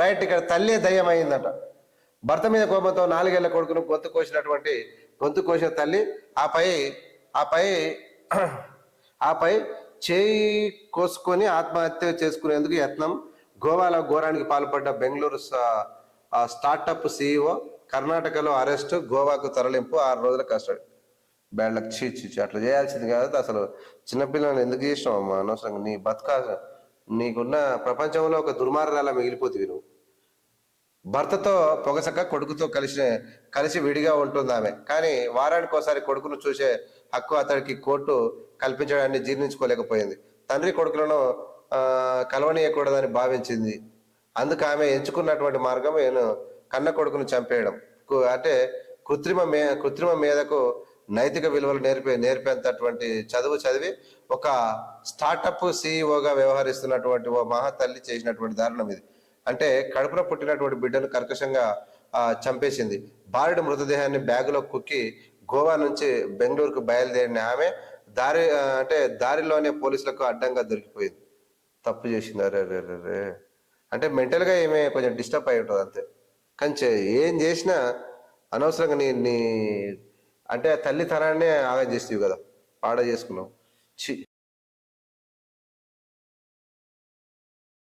Right. ఇక్కడ తల్లి దయ్యం అయిందట. భర్త మీద కోపంతో 4 ఏళ్ల కొడుకును గొంతు కోసిన తల్లి ఆపై ఆపై ఆపై చేయి కోసుకొని ఆత్మహత్య చేసుకునేందుకు యత్నం. గోవాలో ఘోరానికి పాల్పడ్డ బెంగళూరు స్టార్టప్ సిఇఓ కర్ణాటకలో అరెస్టు, గోవాకు తరలింపు, 6 రోజుల కస్టడీ. Bad luck. చీ అట్లా చేయాల్సింది కాదు అసలు. చిన్నపిల్లలను ఎందుకు చేసినావు అమ్మా అనవసరంగా? నీ నీకున్న ప్రపంచంలో ఒక దుర్మార్గాల మిగిలిపోతుంది నువ్వు. భర్తతో పొగసక కొడుకుతో కలిసి విడిగా ఉంటుంది ఆమె. కానీ వారానికి ఒకసారి కొడుకును చూసే హక్కు అతడికి కోర్టు కల్పించడాన్ని జీర్ణించుకోలేకపోయింది. తండ్రి కొడుకులను కలవనీయకూడదని భావించింది. అందుకు ఆమె ఎంచుకున్నటువంటి మార్గం కన్న కొడుకును చంపేయడం. అంటే కృత్రిమ మీదకు నైతిక విలువలు నేర్పేంతటువంటి చదివి ఒక స్టార్టప్ సిఇఓగా వ్యవహరిస్తున్నటువంటి ఓ మహా తల్లి చేసినటువంటి దారుణం ఇది. అంటే కడుపున పుట్టినటువంటి బిడ్డను కర్కశంగా చంపేసింది. భార్య మృతదేహాన్ని బ్యాగులో కుక్కి గోవా నుంచి బెంగళూరుకు బయలుదేరిన ఆమె దారిలోనే పోలీసులకు అడ్డంగా దొరికిపోయింది. తప్పు చేసింది. అరే అంటే మెంటల్గా ఏమే కొంచెం డిస్టర్బ్ అయి ఉంటుంది అంతే. కానీ ఏం చేసినా అనవసరంగా నీ అంటే తల్లితనాన్నే ఆగా చేస్తావు కదా, పాడ చేసుకున్నావు. చి